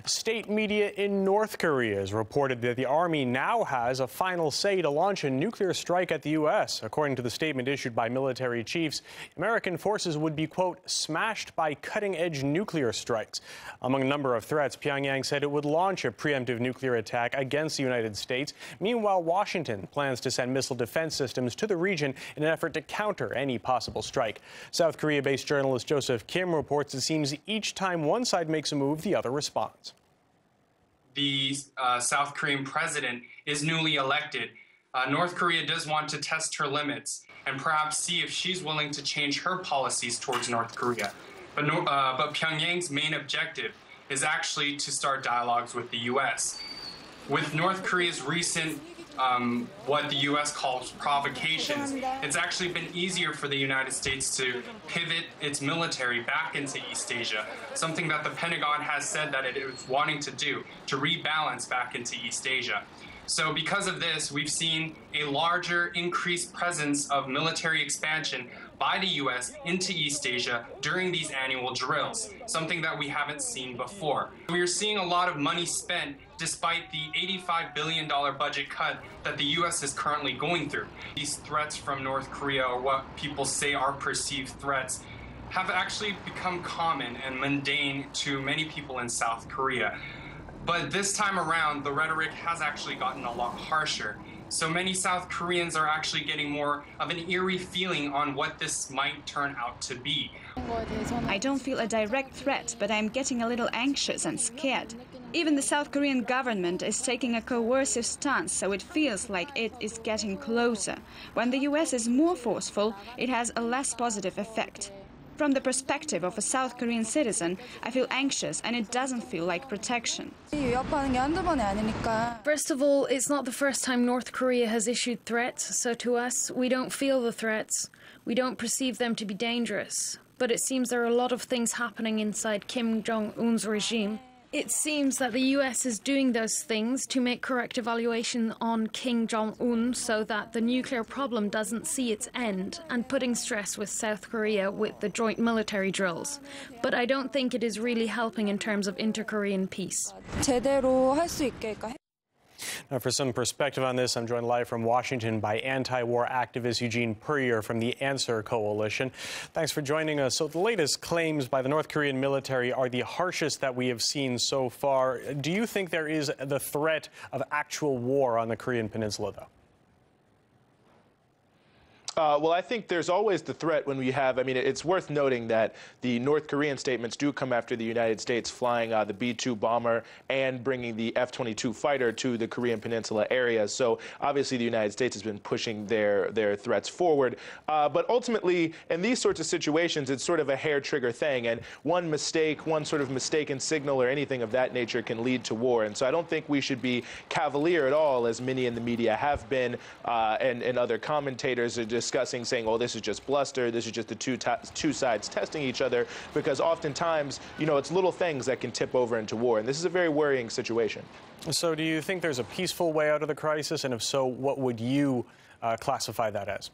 State media in North Korea has reported that the Army now has a final say to launch a nuclear strike at the U.S. According to the statement issued by military chiefs, American forces would be, quote, smashed by cutting-edge nuclear strikes. Among a number of threats, Pyongyang said it would launch a preemptive nuclear attack against the United States. Meanwhile, Washington plans to send missile defense systems to the region in an effort to counter any possible strike. South Korea-based journalist Joseph Kim reports it seems each time one side makes a move, the other responds. The South Korean president is newly elected. North Korea does want to test her limits and perhaps see if she's willing to change her policies towards North Korea. But Pyongyang's main objective is actually to start dialogues with the U.S. With North Korea's recent what the U.S. calls provocations, it's actually been easier for the United States to pivot its military back into East Asia, something that the Pentagon has said that it is wanting to do, to rebalance back into East Asia. So because of this, we've seen a larger increased presence of military expansion by the U.S. into East Asia during these annual drills, something that we haven't seen before. We are seeing a lot of money spent despite the $85 billion budget cut that the U.S. is currently going through. These threats from North Korea, or what people say are perceived threats, have actually become common and mundane to many people in South Korea. But this time around, the rhetoric has actually gotten a lot harsher. So many South Koreans are actually getting more of an eerie feeling on what this might turn out to be. I don't feel a direct threat, but I'm getting a little anxious and scared. Even the South Korean government is taking a coercive stance, so it feels like it is getting closer. When the US is more forceful, it has a less positive effect. From the perspective of a South Korean citizen, I feel anxious and it doesn't feel like protection. First of all, it's not the first time North Korea has issued threats, so to us, we don't feel the threats. We don't perceive them to be dangerous. But it seems there are a lot of things happening inside Kim Jong-un's regime. It seems that the US is doing those things to make correct evaluation on Kim Jong-un so that the nuclear problem doesn't see its end, and putting stress with South Korea with the joint military drills. But I don't think it is really helping in terms of inter-Korean peace. Now, for some perspective on this, I'm joined live from Washington by anti-war activist Eugene Puryear from the Answer Coalition. Thanks for joining us. So the latest claims by the North Korean military are the harshest that we have seen so far. Do you think there is the threat of actual war on the Korean Peninsula, though? Well, I think there's always the threat when we have, it's worth noting that the North Korean statements do come after the United States flying the B-2 bomber and bringing the F-22 fighter to the Korean Peninsula area. So obviously the United States has been pushing their threats forward. But ultimately, in these sorts of situations, it's sort of a hair trigger thing. And one mistake, one sort of mistaken signal or anything of that nature can lead to war. And so I don't think we should be cavalier at all, as many in the media have been, and other commentators are discussing, saying, oh, this is just bluster, this is just the two sides testing each other, because oftentimes, it's little things that can tip over into war, and this is a very worrying situation. So do you think there's a peaceful way out of the crisis, and if so, what would you classify that as?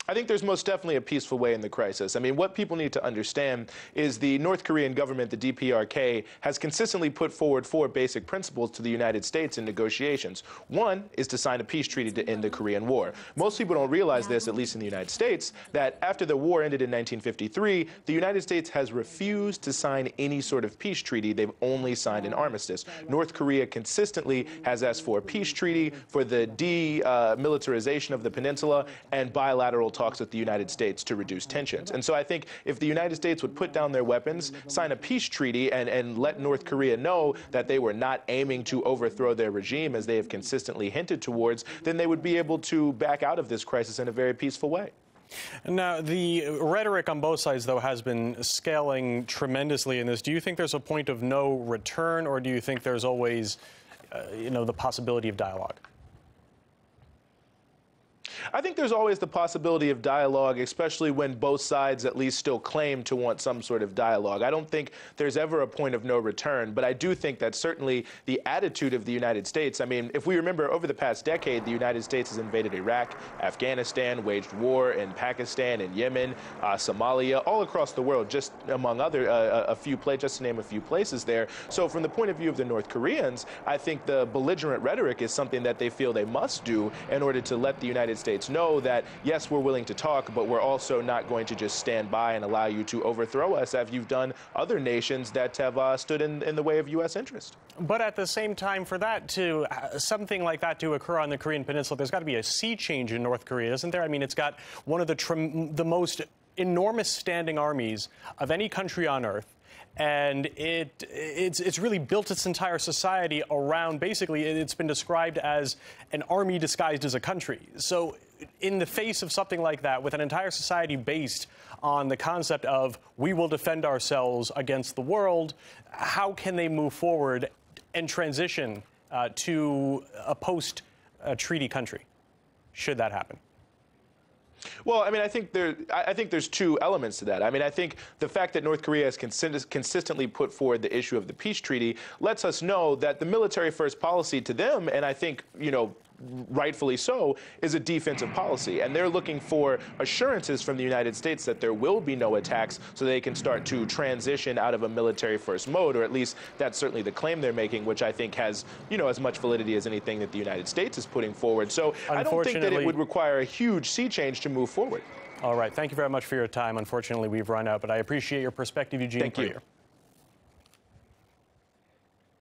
I think there's most definitely a peaceful way in the crisis. What people need to understand is the North Korean government, the DPRK, has consistently put forward 4 basic principles to the United States in negotiations. One is to sign a peace treaty to end the Korean War. Most people don't realize this, at least in the United States, that after the war ended in 1953, the United States has refused to sign any sort of peace treaty. They've only signed an armistice. North Korea consistently has asked for a peace treaty, for the demilitarization of the peninsula, and bilateral talks with the United States to reduce tensions. And so I think if the United States would put down their weapons, sign a peace treaty, and let North Korea know that they were not aiming to overthrow their regime, as they have consistently hinted towards, then they would be able to back out of this crisis in a very peaceful way. Now, the rhetoric on both sides, though, has been scaling tremendously in this. Do you think there's a point of no return, or do you think there's always, the possibility of dialogue? I think there's always the possibility of dialogue, especially when both sides at least still claim to want some sort of dialogue. I don't think there's ever a point of no return, but I do think that certainly the attitude of the United States, I mean, if we remember over the past decade, the United States has invaded Iraq, Afghanistan, waged war in Pakistan and Yemen, Somalia, all across the world, just among other, just to name a few places there. So from the point of view of the North Koreans, I think the belligerent rhetoric is something that they feel they must do in order to let the United States know that, yes, we're willing to talk, but we're also not going to just stand by and allow you to overthrow us as you've done other nations that have stood in the way of U.S. interest. But at the same time, for that to, something like that to occur on the Korean Peninsula, there's got to be a sea change in North Korea, isn't there? I mean, it's got one of the most enormous standing armies of any country on earth. And it's really built its entire society around, basically, it's been described as an army disguised as a country. So in the face of something like that, with an entire society based on the concept of we will defend ourselves against the world, how can they move forward and transition to a post-treaty country, should that happen? Well, I mean, I think there's two elements to that. I mean, I think the fact that North Korea has consistently put forward the issue of the peace treaty lets us know that the military-first policy to them, and I think, you know, rightfully so, is a defensive policy. And they're looking for assurances from the United States that there will be no attacks so they can start to transition out of a military-first mode, or at least that's certainly the claim they're making, which I think has, you know, as much validity as anything that the United States is putting forward. So I don't think that it would require a huge sea change to move forward. All right. Thank you very much for your time. Unfortunately, we've run out, but I appreciate your perspective, Eugene. Thank you.